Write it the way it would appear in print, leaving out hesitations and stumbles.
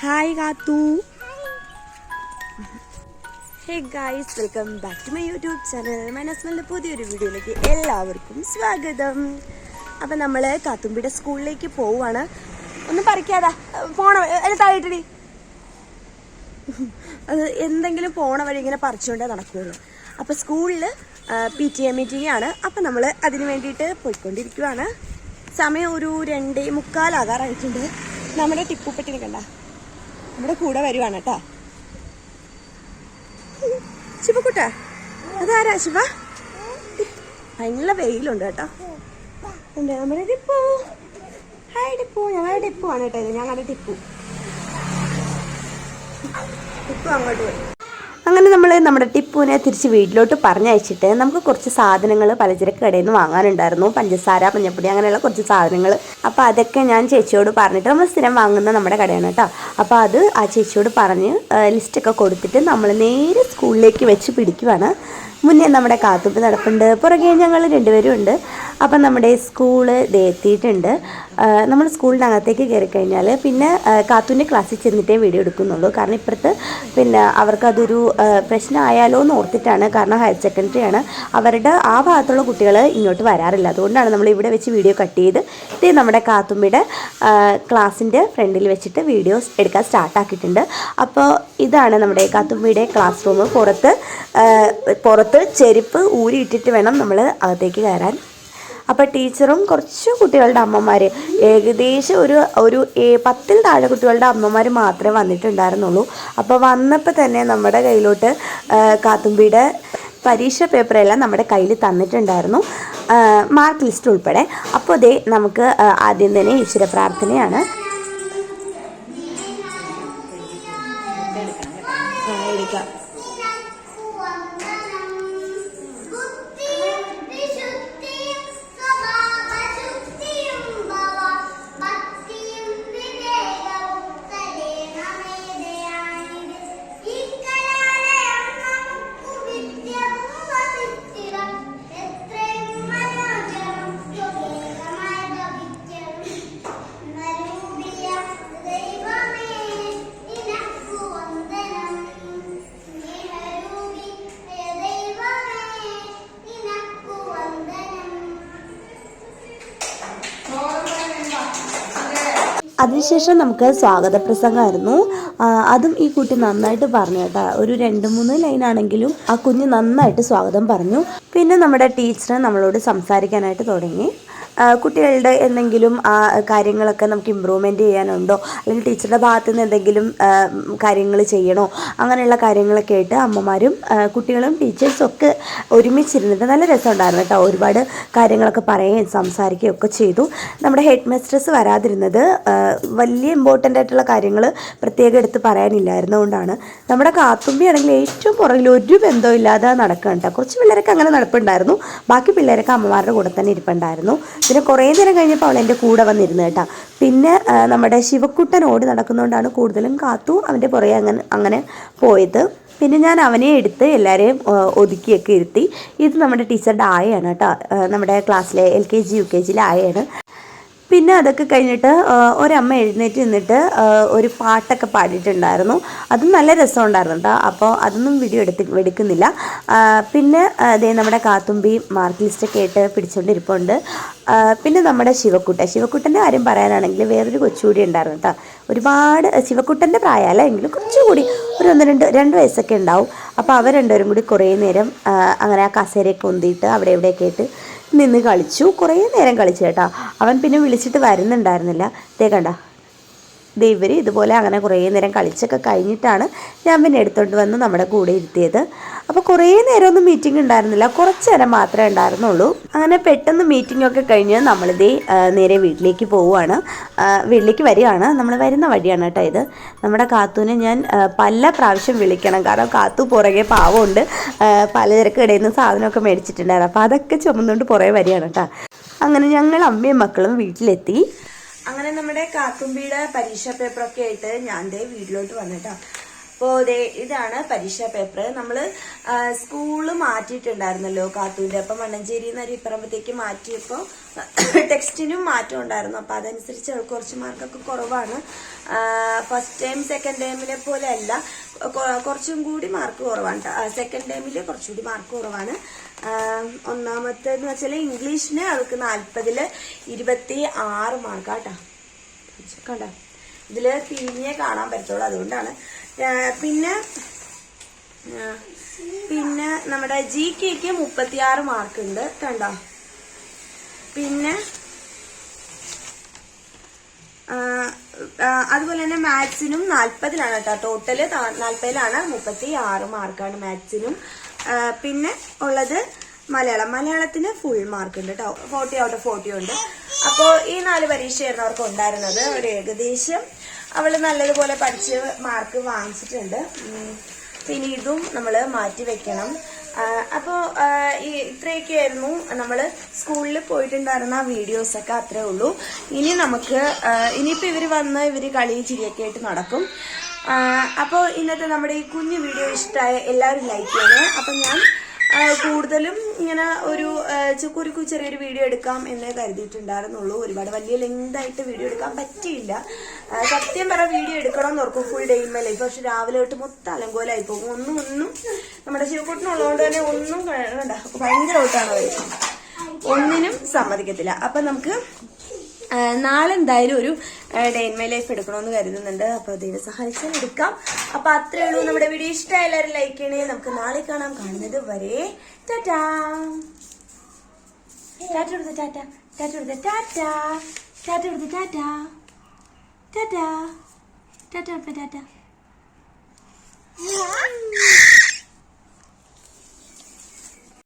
Hi കാത്തു. Hey guys, welcome back to my YouTube channel. മനസ്സിൻ്റെ പുതിയൊരു വീഡിയോയിലേക്ക് എല്ലാവർക്കും സ്വാഗതം. അപ്പം നമ്മൾ കാത്തുമ്പിയുടെ സ്കൂളിലേക്ക് പോവുകയാണ്. ഒന്നും പറിക്കാതാ പോണ താഴെയിട്ടടി. അത് എന്തെങ്കിലും പോണ വഴി ഇങ്ങനെ പറിച്ചുകൊണ്ടേ നടക്കുകയുള്ളൂ. അപ്പോൾ സ്കൂളിൽ PTA മീറ്റിംഗ് ആണ്. അപ്പം നമ്മൾ അതിന് വേണ്ടിയിട്ട് പോയിക്കൊണ്ടിരിക്കുകയാണ്. സമയം ഒരു 2:45 ആകാറായിട്ടുണ്ട്. നമ്മുടെ ടിപ്പുപ്പെട്ടിനെ കണ്ട നമ്മുടെ കൂടെ വരുവാണ് കേട്ടോ. ശിവക്കുട്ട, അതാരാ ശിവ? ഭയങ്കര വെയിലുണ്ട് കേട്ടോ. ഉണ്ട് നമ്മുടെ ടിപ്പു. ഹായ് ടിപ്പു. ഞങ്ങളുടെ ടിപ്പു ആണ് കേട്ടോ ഇത്. ഞങ്ങളുടെ ടിപ്പു അങ്ങോട്ട് പോയി. അങ്ങനെ നമ്മൾ നമ്മുടെ ടിപ്പുവിനെ തിരിച്ച് വീട്ടിലോട്ട് പറഞ്ഞയച്ചിട്ട് നമുക്ക് കുറച്ച് സാധനങ്ങൾ പലചരക്ക് കടയിൽ നിന്ന് വാങ്ങാനുണ്ടായിരുന്നു. പഞ്ചസാര, മഞ്ഞപ്പൊടി, അങ്ങനെയുള്ള കുറച്ച് സാധനങ്ങൾ. അപ്പോൾ അതൊക്കെ ഞാൻ ചേച്ചിയോട് പറഞ്ഞിട്ട്, നമ്മൾ സ്ഥിരം വാങ്ങുന്ന നമ്മുടെ കടയാണ് കേട്ടോ. അപ്പോൾ അത് ആ ചേച്ചിയോട് പറഞ്ഞ് ലിസ്റ്റൊക്കെ കൊടുത്തിട്ട് നമ്മൾ നേരെ സ്കൂളിലേക്ക് വെച്ച് പിടിക്കുവാണ്. മുന്നേ നമ്മുടെ കാത്തുമ്പ് നടപ്പുണ്ട്, പുറകെ ഞങ്ങൾ രണ്ടുപേരും ഉണ്ട്. അപ്പം നമ്മുടെ സ്കൂള് എത്തിയിട്ടുണ്ട്. നമ്മൾ സ്കൂളിനകത്തേക്ക് കയറി കഴിഞ്ഞാൽ പിന്നെ കാത്തുവിൻ്റെ ക്ലാസ്സിൽ ചെന്നിട്ടേ വീഡിയോ എടുക്കുന്നുള്ളൂ. കാരണം ഇപ്പുറത്ത് പിന്നെ അവർക്കതൊരു പ്രശ്നമായാലോ എന്ന് ഓർത്തിട്ടാണ്. കാരണം ഹയർ സെക്കൻഡറി ആണ്, അവരുടെ ആ ഭാഗത്തുള്ള കുട്ടികൾ ഇങ്ങോട്ട് വരാറില്ല. അതുകൊണ്ടാണ് നമ്മൾ ഇവിടെ വെച്ച് വീഡിയോ കട്ട് ചെയ്ത് ഇത് നമ്മുടെ കാത്തുമ്പിയുടെ ക്ലാസ്സിൻ്റെ ഫ്രണ്ടിൽ വെച്ചിട്ട് വീഡിയോസ് എടുക്കാൻ സ്റ്റാർട്ടാക്കിയിട്ടുണ്ട്. അപ്പോൾ ഇതാണ് നമ്മുടെ കാത്തുമ്പിയുടെ ക്ലാസ് റൂം. പുറത്ത് ചെരുപ്പ് ഊരിയിട്ടിട്ട് വേണം നമ്മൾ അകത്തേക്ക് കയറാൻ. അപ്പോൾ ടീച്ചറും കുറച്ച് കുട്ടികളുടെ അമ്മമാർ, ഏകദേശം ഒരു 10-ൽ താഴെ കുട്ടികളുടെ അമ്മമാർ മാത്രമേ വന്നിട്ടുണ്ടായിരുന്നുള്ളൂ. അപ്പോൾ വന്നപ്പോൾ തന്നെ നമ്മുടെ കയ്യിലോട്ട് കാത്തുമ്പിയുടെ പരീക്ഷ പേപ്പറെല്ലാം നമ്മുടെ കയ്യിൽ തന്നിട്ടുണ്ടായിരുന്നു, മാർക്ക് ലിസ്റ്റ് ഉൾപ്പെടെ. അപ്പോൾ ദേ നമുക്ക് ആദ്യം തന്നെ ഈശ്വര പ്രാർത്ഥനയാണ്. അതിനുശേഷം നമുക്ക് സ്വാഗത പ്രസംഗമായിരുന്നു. അതും ഈ കുട്ടി നന്നായിട്ട് പറഞ്ഞു കേട്ടോ. ഒരു 2-3 ലൈനാണെങ്കിലും ആ കുഞ്ഞ് നന്നായിട്ട് സ്വാഗതം പറഞ്ഞു. പിന്നെ നമ്മുടെ ടീച്ചർ നമ്മളോട് സംസാരിക്കാനായിട്ട് തുടങ്ങി. കുട്ടികളുടെ എന്തെങ്കിലും കാര്യങ്ങളൊക്കെ നമുക്ക് ഇമ്പ്രൂവ്മെൻറ്റ് ചെയ്യാനുണ്ടോ, അല്ലെങ്കിൽ ടീച്ചറുടെ ഭാഗത്തു നിന്ന് എന്തെങ്കിലും കാര്യങ്ങൾ ചെയ്യണോ, അങ്ങനെയുള്ള കാര്യങ്ങളൊക്കെ ആയിട്ട് അമ്മമാരും കുട്ടികളും ടീച്ചേഴ്സും ഒക്കെ ഒരുമിച്ചിരുന്നിട്ട് നല്ല രസമുണ്ടായിരുന്നു കേട്ടോ. ഒരുപാട് കാര്യങ്ങളൊക്കെ പറയുകയും സംസാരിക്കുകയും ഒക്കെ ചെയ്തു. നമ്മുടെ ഹെഡ് മിസ്ട്രസ് വരാതിരുന്നത് വലിയ ഇമ്പോർട്ടൻ്റ് ആയിട്ടുള്ള കാര്യങ്ങൾ പ്രത്യേകം എടുത്ത് പറയാനില്ലായിരുന്നുകൊണ്ടാണ്. നമ്മുടെ കാത്തുമ്പി ആണെങ്കിൽ ഏറ്റവും പുറകിൽ ഒരു ബന്ധവും ഇല്ലാതെ നടക്കണം കേട്ടോ. കുറച്ച് പിള്ളേരൊക്കെ അങ്ങനെ നടപ്പുണ്ടായിരുന്നു, ബാക്കി പിള്ളേരൊക്കെ അമ്മമാരുടെ കൂടെ തന്നെ ഇരിപ്പുണ്ടായിരുന്നു. പിന്നെ കുറേ നേരം കഴിഞ്ഞപ്പോൾ അവൾ എൻ്റെ കൂടെ വന്നിരുന്നു കേട്ടോ. പിന്നെ നമ്മുടെ ശിവക്കുട്ടൻ ഓടി നടക്കുന്നതുകൊണ്ടാണ് കൂടുതലും കാത്തു അവൻ്റെ പുറകെ അങ്ങനെ പോയത്. പിന്നെ ഞാൻ അവനെ എടുത്ത് എല്ലാവരെയും ഒതുക്കിയൊക്കെ ഇരുത്തി. ഇത് നമ്മുടെ ടീച്ചറുടെ ആയയാണ് കേട്ടോ, നമ്മുടെ ക്ലാസ്സിലെ LKG UKGയിലെ ആയയാണ്. പിന്നെ അതൊക്കെ കഴിഞ്ഞിട്ട് ഒരമ്മ എഴുന്നേറ്റ് നിന്നിട്ട് ഒരു പാട്ടൊക്കെ പാടിയിട്ടുണ്ടായിരുന്നു. അതും നല്ല രസമുണ്ടായിരുന്നു കേട്ടോ. അപ്പോൾ അതൊന്നും വീഡിയോ എടുക്കുന്നില്ല. പിന്നെ അതേ നമ്മുടെ കാത്തുമ്പി മാർക്ക് ലിസ്റ്റൊക്കെ ആയിട്ട് പിടിച്ചുകൊണ്ടിരിപ്പുണ്ട്. പിന്നെ നമ്മുടെ ശിവക്കുട്ടൻ്റെ കാര്യം പറയാനാണെങ്കിൽ വേറൊരു കൊച്ചുകൂടി ഉണ്ടായിരുന്നു കേട്ടോ. ഒരുപാട് ശിവക്കുട്ടൻ്റെ പ്രായമല്ല എങ്കിലും കുറച്ചുകൂടി ഒരു 2 വയസ്സൊക്കെ ഉണ്ടാവും. അപ്പോൾ അവർ രണ്ടുപേരും കൂടി കുറേ നേരം അങ്ങനെ ആ കസേരയൊക്കെ ഉന്തിയിട്ട് അവിടെ എവിടെയൊക്കെ ആയിട്ട് നിന്ന് കളിച്ചു. കുറേ നേരം കളിച്ചു കേട്ടോ. അവൻ പിന്നെ വിളിച്ചിട്ട് വരുന്നുണ്ടായിരുന്നില്ല. കണ്ട ഇവർ ഇതുപോലെ അങ്ങനെ കുറേ നേരം കളിച്ചൊക്കെ കഴിഞ്ഞിട്ടാണ് ഞാൻ പിന്നെ എടുത്തോണ്ട് വന്ന് നമ്മുടെ കൂടെ ഇരുത്തിയത്. അപ്പോൾ കുറേ നേരമൊന്നും മീറ്റിംഗ് ഉണ്ടായിരുന്നില്ല, കുറച്ച് നേരം മാത്രമേ ഉണ്ടായിരുന്നുള്ളൂ. അങ്ങനെ പെട്ടെന്ന് മീറ്റിങ്ങൊക്കെ കഴിഞ്ഞ് നമ്മളിതേ നേരെ വീട്ടിലേക്ക് വരികയാണ്. നമ്മൾ വരുന്ന വഴിയാണ് കേട്ടോ ഇത്. നമ്മുടെ കാത്തുവിനെ ഞാൻ പല പ്രാവശ്യം വിളിക്കണം, കാരണം കാത്തു പുറകെ പാവമുണ്ട്. പലചരക്ക് കടയിൽ നിന്ന് സാധനമൊക്കെ മേടിച്ചിട്ടുണ്ടായിരുന്നു. അപ്പോൾ അതൊക്കെ ചുമന്നുകൊണ്ട് പുറകെ വരികയാണ് കേട്ടോ. അങ്ങനെ ഞങ്ങൾ അമ്മയും മക്കളും വീട്ടിലെത്തി. അങ്ങനെ നമ്മുടെ കാത്തുമ്പിയുടെ പരീക്ഷാ പേപ്പറൊക്കെ ആയിട്ട് ഞാൻ ദേ വീട്ടിലോട്ട് വന്നിട്ടാ. അപ്പോൾ ഇതാണ് പരീക്ഷാ പേപ്പർ. നമ്മൾ സ്കൂള് മാറ്റിയിട്ടുണ്ടായിരുന്നല്ലോ കാത്തൂൻ്റെ. അപ്പം മണ്ണഞ്ചേരി നിന്ന് അരിപ്പറമ്പത്തേക്ക് മാറ്റിയപ്പോൾ ടെക്സ്റ്റിനും മാറ്റം ഉണ്ടായിരുന്നു. അപ്പം അതനുസരിച്ച് കുറച്ച് മാർക്കൊക്കെ കുറവാണ്. ഫസ്റ്റ് ടൈം സെക്കൻഡ് ടൈമിലെ പോലെ അല്ല, കുറച്ചും കൂടി മാർക്ക് കുറവാണ്. സെക്കൻഡ് ടൈമിൽ കുറച്ചുകൂടി മാർക്ക് കുറവാണ്. ഒന്നാമത്തേന്ന് വെച്ചാൽ ഇംഗ്ലീഷിന് അവൾക്ക് 40-ൽ 26 മാർക്കാട്ടോ. കണ്ടോ, ഇതില് പിരിഞ്ഞേ കാണാൻ പറ്റുള്ളൂ, അതുകൊണ്ടാണ്. പിന്നെ നമ്മുടെ GK 36 മാർക്ക് ഉണ്ട് കണ്ടോ. പിന്നെ അതുപോലെ തന്നെ മാത്സിനും 40-ലാണ് കേട്ടോ. ടോട്ടല് 40-ലാണ്, 36 മാർക്കാണ് മാത്സിനും. പിന്നെ ഉള്ളത് മലയാളത്തിന് ഫുൾ മാർക്ക് ഉണ്ട് കേട്ടോ. 40 ഔട്ട് ഓഫ് 40 ഉണ്ട്. അപ്പോൾ ഈ 4 പരീക്ഷയായിരുന്നു അവർക്ക് ഉണ്ടായിരുന്നത്. ഒരു ഏകദേശം അവള് നല്ലതുപോലെ പഠിച്ച് മാർക്ക് വാങ്ങിച്ചിട്ടുണ്ട്. പിന്നെ ഇതും നമ്മൾ മാറ്റി വെക്കണം. അപ്പോൾ ഇത്രയൊക്കെയായിരുന്നു നമ്മൾ സ്കൂളിൽ പോയിട്ടുണ്ടായിരുന്ന വീഡിയോസൊക്കെ. അത്രേ ഉള്ളൂ. ഇനി നമുക്ക് ഇനിയിപ്പോൾ ഇവർ കളി ചിരിയൊക്കെ ആയിട്ട് നടക്കും. അപ്പോൾ ഇന്നത്തെ നമ്മുടെ ഈ കുഞ്ഞു വീഡിയോ ഇഷ്ടമായ എല്ലാവരും ലൈക്ക് ചെയ്യണേ. അപ്പം ഞാൻ കൂടുതലും ഇങ്ങനെ ഒരു ചെറിയൊരു വീഡിയോ എടുക്കാം എന്നേ കരുതിയിട്ടുണ്ടായിരുന്നുള്ളൂ. ഒരുപാട് വലിയ ലെങ്തായിട്ട് വീഡിയോ എടുക്കാൻ പറ്റിയില്ല. സത്യം പറ വീഡിയോ എടുക്കണമെന്ന് ഓർക്കും ഫുൾ ഡേയിന്മേൽ. പക്ഷെ രാവിലെ തൊട്ട് മൊത്തം അലങ്കോലായി പോകും. ഒന്നും നമ്മുടെ ശിവക്കുട്ടനുള്ളതുകൊണ്ട് തന്നെ ഒന്നും ഭയങ്കര ഔട്ടാണ് അവർ, ഒന്നിനും സമ്മതിക്കത്തില്ല. അപ്പം നമുക്ക് നാളെ എന്തായാലും ഒരു ഡേ ഇൻ മൈ ലൈഫ് എടുക്കണമെന്ന് കരുതുന്നുണ്ട്. അപ്പൊ ദൈവം സഹായിച്ചാൽ എടുക്കാം. അപ്പൊ അത്രേ ഉള്ളൂ. നമ്മുടെ വീഡിയോ ഇഷ്ടമായ എല്ലാവരും ലൈക്ക് ചെയ്യണേ. നമുക്ക് നാളെ കാണാം. കാണുന്നത് വരെ ടാറ്റാ. ടാറ്റ കൊടുത്ത ടാറ്റ, ടാറ്റ കൊടുത്ത ടാറ്റ, ടാറ്റ കൊടുത്ത ടാറ്റ, ടാറ്റ ടാറ്റ ടാറ്റ.